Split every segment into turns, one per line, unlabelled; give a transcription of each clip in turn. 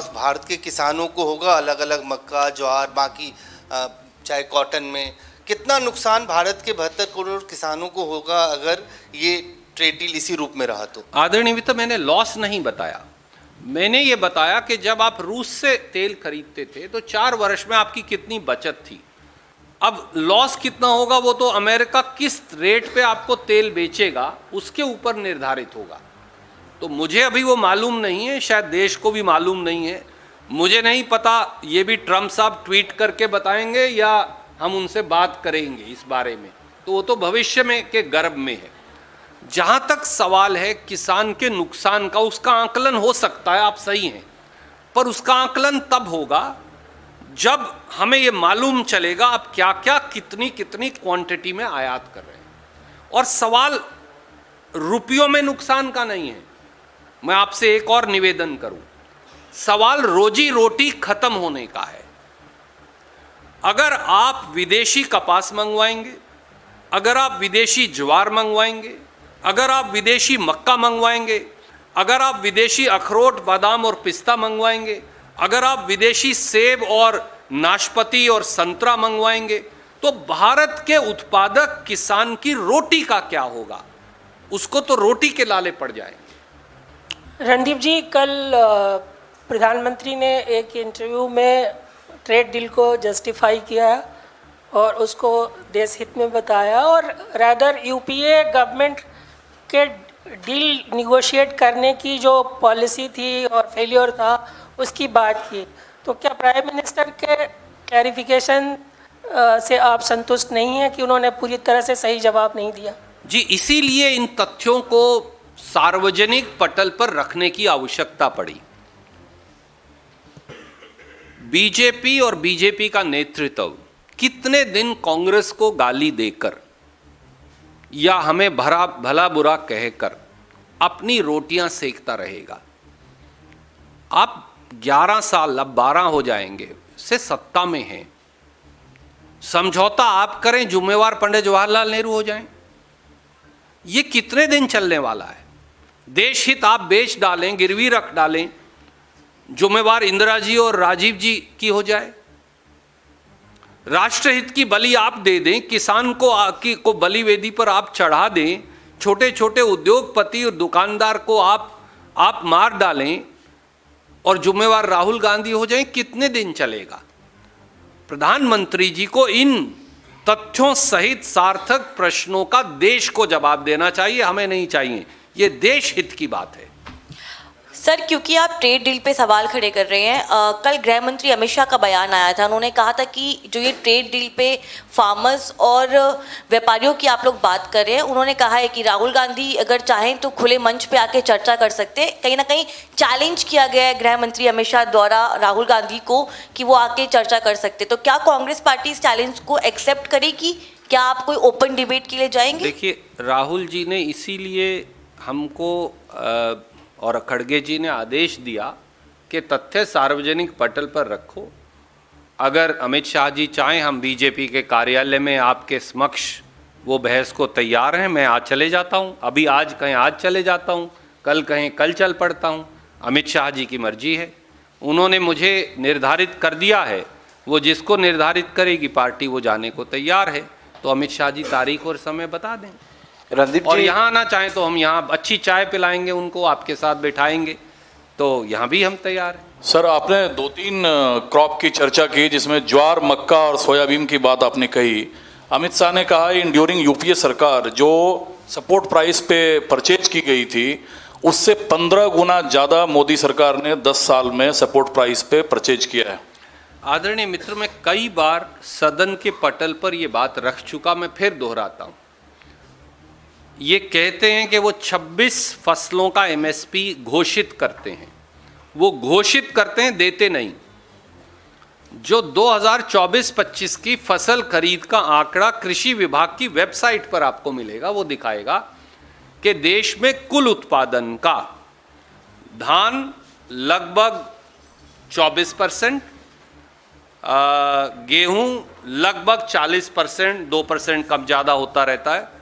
Loss Bharat के किसानों को होगा, अलग अलग मक्का, ज्वार, बाकी चाहे कॉटन में, कितना नुकसान भारत के 72 करोड़ किसानों को होगा अगर ये ट्रेड डील इसी रूप में रहा तो?
आदरणीय मित्र, मैंने लॉस नहीं बताया, मैंने ये बताया कि जब आप रूस से तेल खरीदते थे तो 4 वर्ष में आपकी कितनी बचत थी। अब लॉस कितना होगा वो तो अमेरिका किस रेट पे आपको तेल बेचेगा उसके ऊपर निर्धारित होगा। तो मुझे अभी वो मालूम नहीं है, शायद देश को भी मालूम नहीं है, मुझे नहीं पता, ये भी ट्रम्प साहब ट्वीट करके बताएंगे या हम उनसे बात करेंगे इस बारे में, तो वो तो भविष्य में के गर्भ में है। जहाँ तक सवाल है किसान के नुकसान का, उसका आकलन हो सकता है, आप सही हैं, पर उसका आकलन तब होगा जब हमें ये मालूम चलेगा आप क्या क्या कितनी कितनी क्वांटिटी में आयात कर रहे हैं। और सवाल रुपयों में नुकसान का नहीं है। मैं आपसे एक और निवेदन करूं, सवाल रोजी रोटी खत्म होने का है। अगर आप विदेशी कपास मंगवाएंगे, अगर आप विदेशी ज्वार मंगवाएंगे, अगर आप विदेशी मक्का मंगवाएंगे, अगर आप विदेशी अखरोट, बादाम और पिस्ता मंगवाएंगे, अगर आप विदेशी सेब और नाशपाती और संतरा मंगवाएंगे, तो भारत के उत्पादक किसान की रोटी का क्या होगा? उसको तो रोटी के लाले पड़ जाएंगे।
रणदीप जी, कल प्रधानमंत्री ने एक इंटरव्यू में ट्रेड डील को जस्टिफाई किया और उसको देश हित में बताया, और रादर यूपीए गवर्नमेंट के डील निगोशिएट करने की जो पॉलिसी थी और फेलियर था उसकी बात की। तो क्या प्राइम मिनिस्टर के क्लैरिफिकेशन से आप संतुष्ट नहीं हैं कि उन्होंने पूरी तरह से सही जवाब नहीं दिया?
जी, इसीलिए इन तथ्यों को सार्वजनिक पटल पर रखने की आवश्यकता पड़ी। बीजेपी और बीजेपी का नेतृत्व कितने दिन कांग्रेस को गाली देकर या हमें भला बुरा कहकर अपनी रोटियां सेकता रहेगा? आप 11 साल, अब 12 हो जाएंगे, से सत्ता में हैं। समझौता आप करें, जुम्मेवार पंडित जवाहरलाल नेहरू हो जाएं। ये कितने दिन चलने वाला है? देश हित आप बेच डालें, गिरवी रख डालें, जुम्मेवार इंदिरा जी और राजीव जी की हो जाए। राष्ट्रहित की बलि आप दे दें, किसान को बलि वेदी पर आप चढ़ा दें, छोटे छोटे उद्योगपति और दुकानदार को आप मार डालें और जुम्मेवार राहुल गांधी हो जाएं। कितने दिन चलेगा? प्रधानमंत्री जी को इन तथ्यों सहित सार्थक प्रश्नों का देश को जवाब देना चाहिए, हमें नहीं चाहिए। ये देश हित की बात है।
सर, क्योंकि आप ट्रेड डील पे सवाल खड़े कर रहे हैं, कल गृह मंत्री अमित शाह का बयान आया था, उन्होंने कहा था कि जो ये ट्रेड डील पे फार्मर्स और व्यापारियों की आप लोग बात कर रहे हैं, उन्होंने कहा है कि राहुल गांधी अगर चाहें तो खुले मंच पे आके चर्चा कर सकते हैं। कहीं ना कहीं चैलेंज किया गया है गृह मंत्री अमित शाह द्वारा राहुल गांधी को कि वो आके चर्चा कर सकते। तो क्या कांग्रेस पार्टी इस चैलेंज को एक्सेप्ट करेगी? क्या आप कोई ओपन डिबेट के लिए जाएंगे?
देखिए, राहुल जी ने इसीलिए हमको और खड़गे जी ने आदेश दिया कि तथ्य सार्वजनिक पटल पर रखो। अगर अमित शाह जी चाहें, हम बीजेपी के कार्यालय में आपके समक्ष वो बहस को तैयार हैं। मैं आज चले जाता हूं, अभी आज कहें आज चले जाता हूं, कल कहें कल चल पड़ता हूं। अमित शाह जी की मर्जी है, उन्होंने मुझे निर्धारित कर दिया है, वो जिसको निर्धारित करेगी पार्टी वो जाने को तैयार है। तो अमित शाह जी तारीख और समय बता दें।
रणदीप
और
जी,
यहाँ आना चाहें तो हम यहाँ अच्छी चाय पिलाएंगे उनको, आपके साथ बैठाएंगे, तो यहाँ भी हम तैयार हैं।
सर, आपने 2-3 क्रॉप की चर्चा की जिसमें ज्वार, मक्का और सोयाबीन की बात आपने कही। अमित शाह ने कहा इन ड्यूरिंग यूपीए सरकार जो सपोर्ट प्राइस पे परचेज की गई थी उससे 15 गुना ज़्यादा मोदी सरकार ने 10 साल में सपोर्ट प्राइस पे परचेज किया है।
आदरणीय मित्र, मैं कई बार सदन के पटल पर ये बात रख चुका, मैं फिर दोहराता हूँ। ये कहते हैं कि वो 26 फसलों का एमएसपी घोषित करते हैं, वो घोषित करते हैं, देते नहीं। जो 2024-25 की फसल खरीद का आंकड़ा कृषि विभाग की वेबसाइट पर आपको मिलेगा, वो दिखाएगा कि देश में कुल उत्पादन का धान लगभग 24%, गेहूं लगभग 40%, 2% कम ज़्यादा होता रहता है।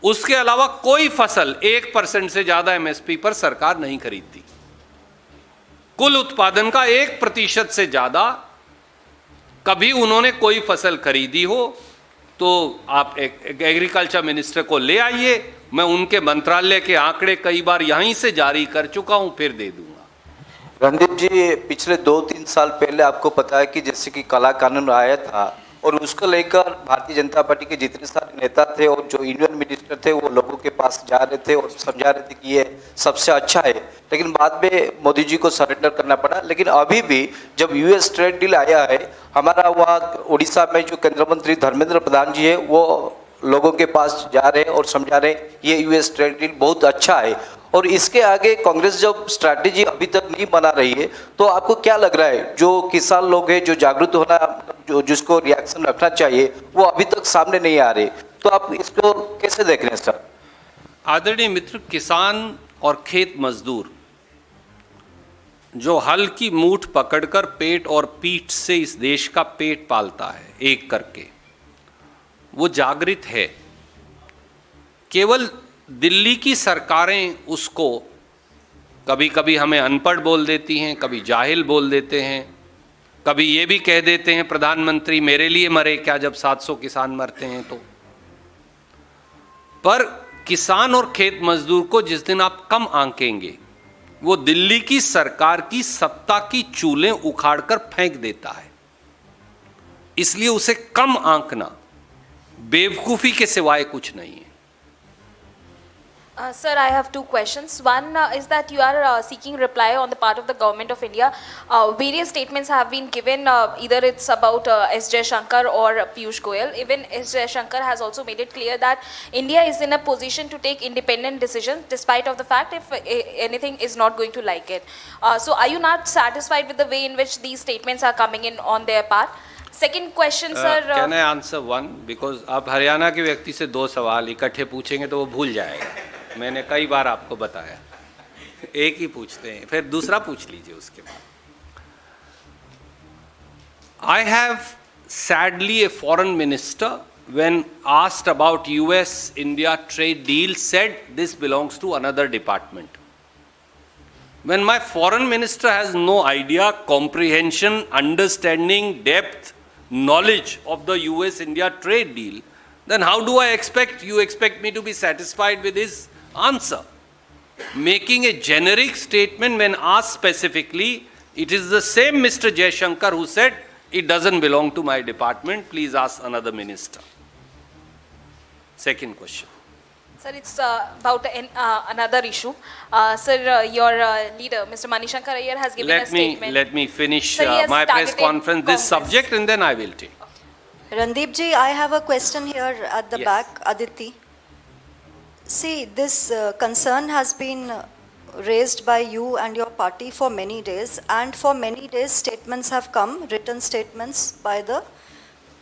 उसके अलावा कोई फसल 1% से ज़्यादा एमएसपी पर सरकार नहीं खरीदती। कुल उत्पादन का 1% से ज़्यादा कभी उन्होंने कोई फसल खरीदी हो तो आप एक एग्रीकल्चर मिनिस्टर को ले आइए, मैं उनके मंत्रालय के आंकड़े कई बार यहीं से जारी कर चुका हूं, फिर दे दूंगा।
रणदीप जी, पिछले 2-3 साल पहले आपको पता है कि जैसे कि काला कानून आया था और उसको लेकर भारतीय जनता पार्टी के जितने सारे नेता थे और जो यूनियन मिनिस्टर थे वो लोगों के पास जा रहे थे और समझा रहे थे कि ये सबसे अच्छा है, लेकिन बाद में मोदी जी को सरेंडर करना पड़ा। लेकिन अभी भी जब यूएस ट्रेड डील आया है, हमारा वहाँ उड़ीसा में जो केंद्रीय मंत्री धर्मेंद्र प्रधान जी है वो लोगों के पास जा रहे हैं और समझा रहे हैं ये यूएस ट्रेड डील बहुत अच्छा है। और इसके आगे कांग्रेस जब स्ट्रैटेजी अभी तक नहीं बना रही है, तो आपको क्या लग रहा है जो किसान लोग हैं जो जागरूक होना, जो जिसको रिएक्शन रखना चाहिए, वो अभी तक सामने नहीं आ रहे, तो आप इसको कैसे देख रहे हैं सर?
आदरणीय मित्र, किसान और खेत मजदूर जो हल की मूठ पकड़कर पेट और पीठ से इस देश का पेट पालता है एक करके, वो जागृत है। केवल दिल्ली की सरकारें उसको कभी कभी हमें अनपढ़ बोल देती हैं, कभी जाहिल बोल देते हैं, कभी ये भी कह देते हैं प्रधानमंत्री मेरे लिए मरे क्या जब 700 किसान मरते हैं तो। पर किसान और खेत मजदूर को जिस दिन आप कम आंकेंगे, वो दिल्ली की सरकार की सत्ता की चूलें उखाड़कर फेंक देता है। इसलिए उसे कम आंकना बेवकूफी के सिवाय कुछ नहीं है।
Sir, I have two questions. One is that you are seeking reply on the part of the government of India. Various statements have been given, either it's about S. Jaishankar or Piyush Goyal. Even S. Jaishankar has also made it clear that India is in a position to take independent decisions despite of the fact if anything is not going to like it. So are you not satisfied with the way in which these statements are coming in on their part? Second question, sir.
Can I answer one? Because आप हरियाणा के व्यक्ति से 2 सवाल इकट्ठे पूछेंगे तो वो भूल जाएगा। मैंने कई बार आपको बताया, एक ही पूछते हैं, फिर दूसरा पूछ लीजिए उसके बाद। I have sadly a foreign minister when asked about US-India trade deal said this belongs to another department. When my foreign minister has no idea, comprehension, understanding, depth, knowledge of the US-India trade deal, then how do I expect me to be satisfied with his answer? Making a generic statement when asked specifically, it is the same Mr. Jaishankar who said, it doesn't belong to my department, please ask another minister. Second question.
Sir, it's about another issue. Sir, your leader, Mr. Manishankar Iyer, has given a statement.
Let me finish
Sir, he has
my press
targeted
conference, this
Congress.
subject, and then I will take.
Randeep ji, I have a question here at the
Yes.
back, Aditi. See, this concern has been raised by you and your party for many days, and for many days statements have come, written statements by the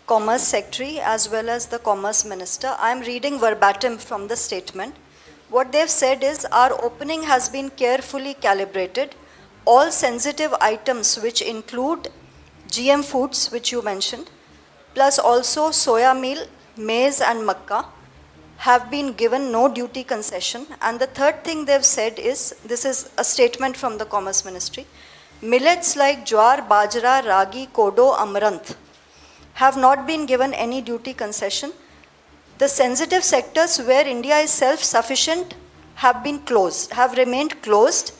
Commerce Secretary as well as the Commerce Minister. I am reading verbatim from the statement. What they've said is, our opening has been carefully calibrated. All sensitive items which include GM foods, which you mentioned, plus also soya meal, maize and makka, have been given no duty concession. And the third thing they've said is, this is a statement from the Commerce Ministry, millets like jowar, bajra, ragi, kodo, amaranth have not been given any duty concession. The sensitive sectors where India is self-sufficient have been closed, have remained closed,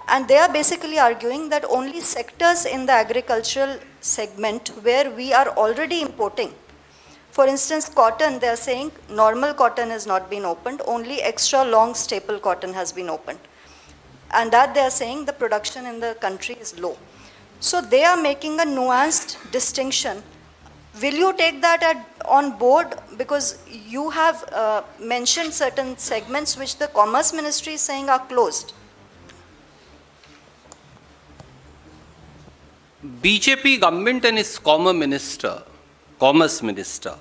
and they are basically arguing that only sectors in the agricultural segment where we are already importing, for instance, cotton, they are saying normal cotton has not been opened, only extra long staple cotton has been opened. And that they are saying the production in the country is low. So they are making a nuanced distinction. Will you take that on board? Because you have mentioned certain segments which the Commerce Ministry is saying are closed.
BJP government and its Commerce Minister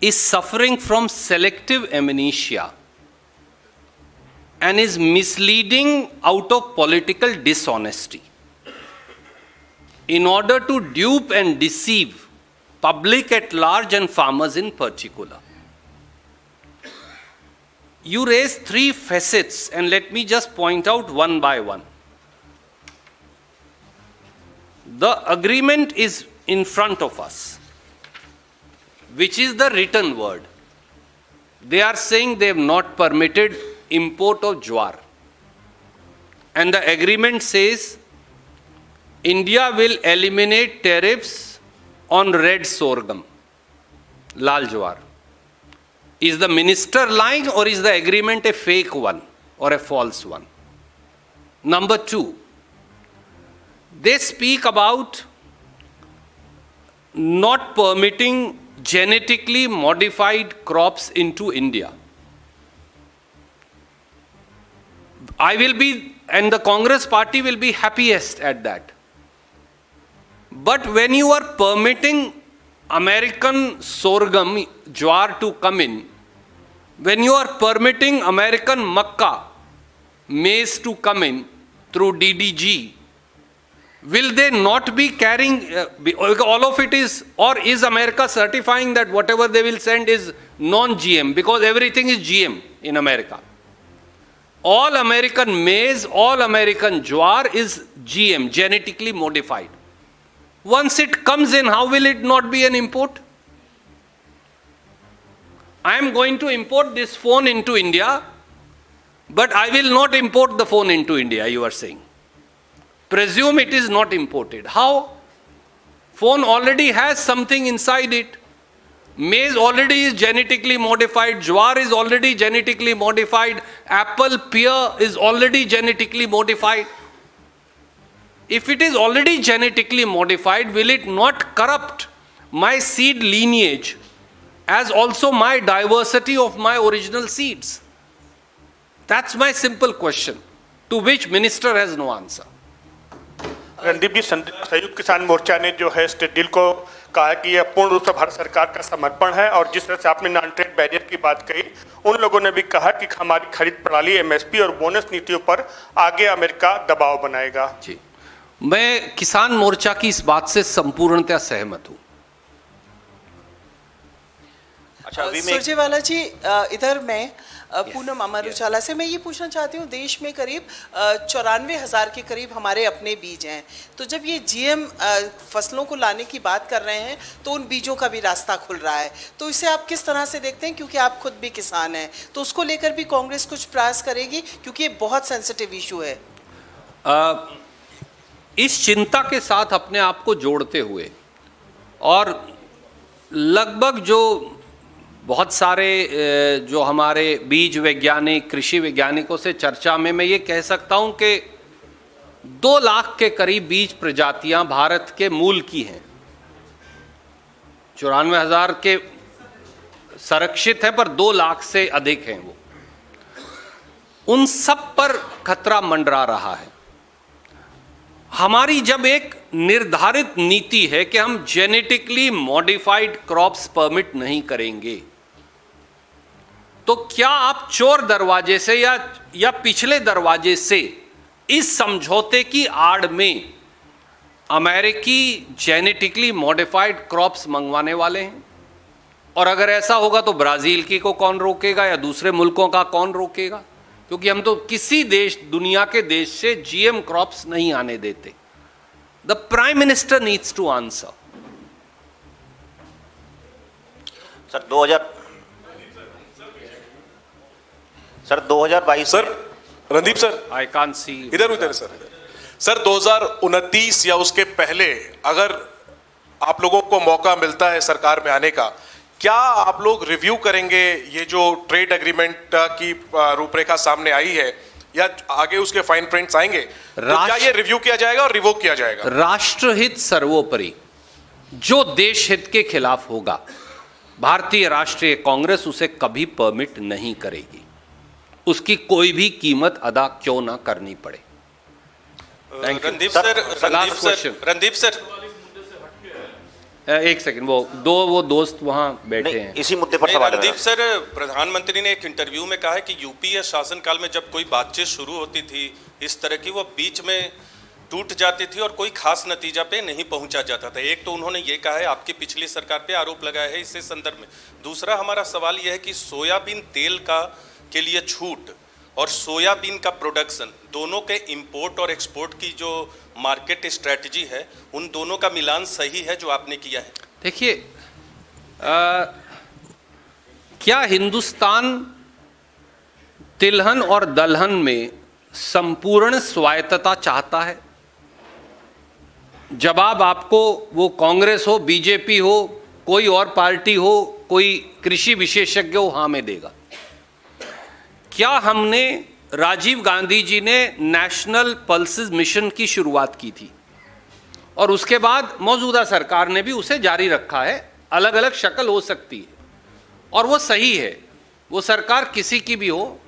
is suffering from selective amnesia and is misleading out of political dishonesty in order to dupe and deceive public at large and farmers in particular. You raise 3 facets, and let me just point out one by one. The agreement is in front of us, which is the written word. They are saying they have not permitted import of jowar. And the agreement says India will eliminate tariffs on red sorghum, lal jowar. Is the minister lying, or is the agreement a fake one or a false one? Number two, they speak about not permitting genetically modified crops into India. I will be, and the Congress party will be happiest at that. But when you are permitting American sorghum, jowar to come in, when you are permitting American makka, maize to come in through DDG, will they not be carrying, all of it is, or is America certifying that whatever they will send is non-GM, because everything is GM in America. All American maize, all American jowar is GM, genetically modified. Once it comes in, how will it not be an import? I am going to import this phone into India, but I will not import the phone into India, you are saying. Presume it is not imported. How? Phone already has something inside it. Maize already is genetically modified. Jowar is already genetically modified. Apple, pear is already genetically modified. If it is already genetically modified, will it not corrupt my seed lineage as also my diversity of my original seeds? That's my simple question, to which minister has no answer.
Randeep जी, संयुक्त किसान मोर्चा ने जो है state deal को कहा है कि यह पूर्ण रूप से भारत सरकार का समर्पण है, और जिस तरह से आपने नॉन ट्रेड बैरियर की बात कही, उन लोगों ने भी कहा कि हमारी खरीद प्रणाली, एमएसपी और बोनस नीतियों पर आगे अमेरिका दबाव बनाएगा।
जी, मैं किसान मोर्चा की इस बात से संपूर्णतः सहमत हूं।
अच्छा, सुरजेवाला जी, इधर मैं पूनम अमर उजाला से मैं ये पूछना चाहती हूँ, देश में करीब 94,000 के करीब हमारे अपने बीज हैं, तो जब ये जीएम फसलों को लाने की बात कर रहे हैं तो उन बीजों का भी रास्ता खुल रहा है, तो इसे आप किस तरह से देखते हैं? क्योंकि आप खुद भी किसान हैं, तो उसको लेकर भी कांग्रेस कुछ प्रयास करेगी, क्योंकि ये बहुत सेंसिटिव इशू है।
इस चिंता के साथ अपने आप को जोड़ते हुए, और लगभग जो बहुत सारे जो हमारे बीज वैज्ञानिक, कृषि वैज्ञानिकों से चर्चा में मैं ये कह सकता हूं कि 2 लाख के करीब बीज प्रजातियां भारत के मूल की हैं। 94,000 के संरक्षित है, पर 2 लाख से अधिक हैं वो। उन सब पर खतरा मंडरा रहा है। हमारी जब एक निर्धारित नीति है कि हम जेनेटिकली मॉडिफाइड क्रॉप्स परमिट नहीं करेंगे, तो क्या आप चोर दरवाजे से या पिछले दरवाजे से इस समझौते की आड़ में अमेरिकी जेनेटिकली मॉडिफाइड क्रॉप्स मंगवाने वाले हैं? और अगर ऐसा होगा तो ब्राजील की को कौन रोकेगा या दूसरे मुल्कों का कौन रोकेगा? क्योंकि हम तो किसी देश, दुनिया के देश से जीएम क्रॉप्स नहीं आने देते। The prime minister needs to answer.
Sir 2022
sir, Randeep sir,
I can't see,
इधर सर 2029 या उसके पहले अगर आप लोगों को मौका मिलता है सरकार में आने का, क्या आप लोग रिव्यू करेंगे ये जो ट्रेड एग्रीमेंट की रूपरेखा सामने आई है, या आगे उसके फाइन प्रिंट्स आएंगे? तो क्या ये रिव्यू किया जाएगा और रिवोक किया जाएगा?
राष्ट्रहित सर्वोपरि, जो देश हित के खिलाफ होगा, भारतीय राष्ट्रीय कांग्रेस उसे कभी परमिट नहीं करेगी, उसकी कोई भी कीमत अदा क्यों ना करनी पड़े।
रणदीप सर,
एक सेकंड, वो दोस्त वहां बैठे हैं,
इसी मुद्दे पर सवाल।
रणदीप सर, प्रधानमंत्री ने एक इंटरव्यू में कहा है कि यूपीए शासनकाल में जब कोई बातचीत शुरू होती थी इस तरह की, वो बीच में टूट जाती थी और कोई खास नतीजा पे नहीं पहुंचा जाता था। एक तो उन्होंने ये कहा है, आपकी पिछली सरकार पे आरोप लगाया है इससे संदर्भ में। दूसरा हमारा सवाल यह है कि सोयाबीन तेल के लिए छूट और सोयाबीन का प्रोडक्शन, दोनों के इंपोर्ट और एक्सपोर्ट की जो मार्केट स्ट्रेटजी है, उन दोनों का मिलान सही है जो आपने किया है?
देखिए, क्या हिंदुस्तान तिलहन और दलहन में संपूर्ण स्वायत्तता चाहता है? जवाब आपको, वो कांग्रेस हो, बीजेपी हो, कोई और पार्टी हो, कोई कृषि विशेषज्ञ हो, हाँ में देगा। क्या हमने, राजीव गांधी जी ने नेशनल पल्सेस मिशन की शुरुआत की थी और उसके बाद मौजूदा सरकार ने भी उसे जारी रखा है। अलग अलग शक्ल हो सकती है और वो सही है, वो सरकार किसी की भी हो,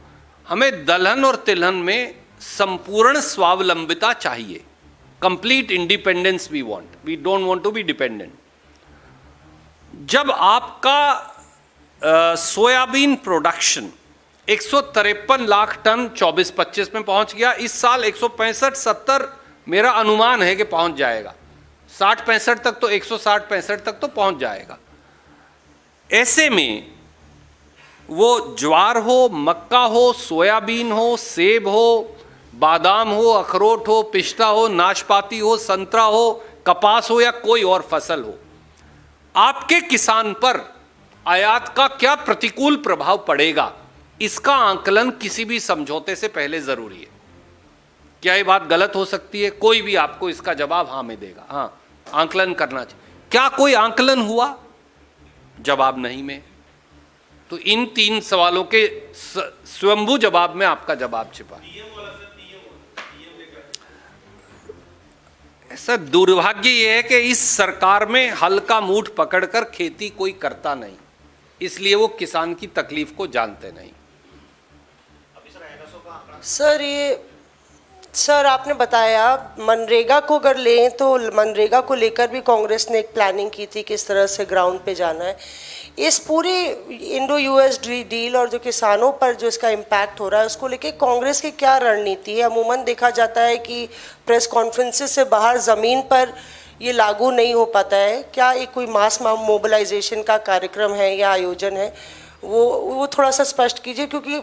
हमें दलहन और तिलहन में संपूर्ण स्वावलंबिता चाहिए। Complete independence we want, we don't want to be dependent. जब आपका सोयाबीन प्रोडक्शन 153 लाख टन 24-25 में पहुंच गया, इस साल 165-70 मेरा अनुमान है कि पहुंच जाएगा, 60-65 तक तो 160-65 तक तो पहुंच जाएगा। ऐसे में वो ज्वार हो, मक्का हो, सोयाबीन हो, सेब हो, बादाम हो, अखरोट हो, पिस्ता हो, नाशपाती हो, संतरा हो, कपास हो या कोई और फसल हो, आपके किसान पर आयात का क्या प्रतिकूल प्रभाव पड़ेगा, इसका आंकलन किसी भी समझौते से पहले जरूरी है। क्या ये बात गलत हो सकती है? कोई भी आपको इसका जवाब हाँ में देगा, हाँ आंकलन करना चाहिए। क्या कोई आंकलन हुआ? जवाब नहीं में। तो इन 3 सवालों के स्वयंभू जवाब में आपका जवाब छिपा। ऐसा दुर्भाग्य यह है कि इस सरकार में हल्का मूठ पकड़कर खेती कोई करता नहीं, इसलिए वो किसान की तकलीफ को जानते नहीं।
सर आपने बताया मनरेगा को अगर लें तो मनरेगा को लेकर भी कांग्रेस ने एक प्लानिंग की थी किस तरह से ग्राउंड पे जाना है। इस पूरे इंडो यूएस डील और जो किसानों पर जो इसका इम्पैक्ट हो रहा है उसको लेके कांग्रेस की क्या रणनीति है? अमूमन देखा जाता है कि प्रेस कॉन्फ्रेंसेस से बाहर ज़मीन पर ये लागू नहीं हो पाता है। क्या एक कोई मास मोबिलाइजेशन का कार्यक्रम है या आयोजन है, वो थोड़ा सा स्पष्ट कीजिए, क्योंकि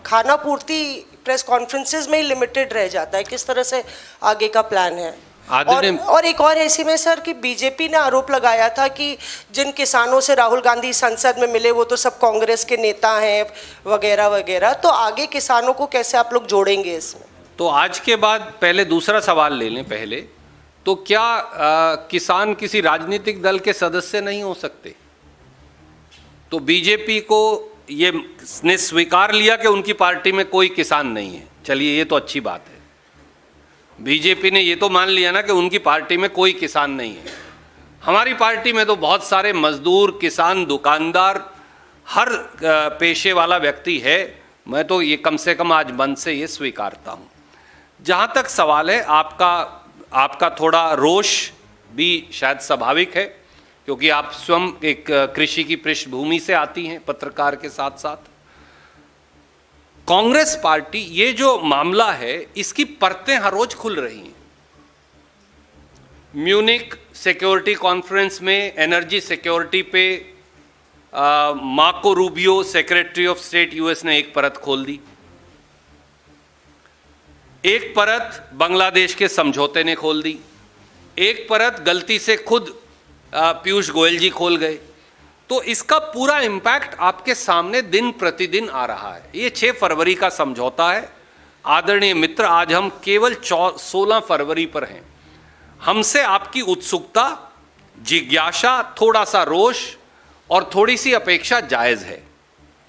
खाना पूर्ति प्रेस कॉन्फ्रेंसेस में ही लिमिटेड रह जाता है। किस तरह से आगे का प्लान है? और एक और ऐसी में सर कि बीजेपी ने आरोप लगाया था कि जिन किसानों से राहुल गांधी संसद में मिले वो तो सब कांग्रेस के नेता हैं वगैरह वगैरह, तो आगे किसानों को कैसे आप लोग जोड़ेंगे इसमें?
तो आज के बाद पहले दूसरा सवाल ले लें पहले, तो क्या किसान किसी राजनीतिक दल के सदस्य नहीं हो सकते? तो बीजेपी को ये ने स्वीकार लिया कि उनकी पार्टी में कोई किसान नहीं है। चलिए, ये तो अच्छी बात है। बीजेपी ने ये तो मान लिया ना कि उनकी पार्टी में कोई किसान नहीं है। हमारी पार्टी में तो बहुत सारे मजदूर, किसान, दुकानदार, हर पेशे वाला व्यक्ति है। मैं तो ये कम से कम आज मन से ये स्वीकारता हूँ। जहाँ तक सवाल है आपका थोड़ा रोष भी शायद स्वाभाविक है, क्योंकि आप स्वयं एक कृषि की पृष्ठभूमि से आती हैं पत्रकार के साथ साथ। कांग्रेस पार्टी, ये जो मामला है इसकी परतें हर रोज खुल रही हैं। म्यूनिक सिक्योरिटी कॉन्फ्रेंस में एनर्जी सिक्योरिटी पे Marco Rubio, secretary of state US ने एक परत खोल दी। एक परत बांग्लादेश के समझौते ने खोल दी। एक परत गलती से खुद पीयूष गोयल जी खोल गए। तो इसका पूरा इम्पैक्ट आपके सामने दिन प्रतिदिन आ रहा है। ये 6 फरवरी का समझौता है। आदरणीय मित्र, आज हम केवल 16 फरवरी पर हैं। हमसे आपकी उत्सुकता, जिज्ञासा, थोड़ा सा रोष और थोड़ी सी अपेक्षा जायज़ है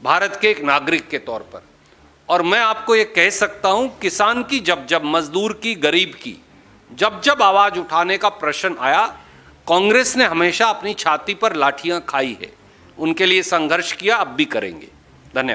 भारत के एक नागरिक के तौर पर। और मैं आपको ये कह सकता हूँ, किसान की जब मजदूर की, गरीब की जब आवाज़ उठाने का प्रश्न आया, कांग्रेस ने हमेशा अपनी छाती पर लाठियां खाई है, उनके लिए संघर्ष किया, अब भी करेंगे।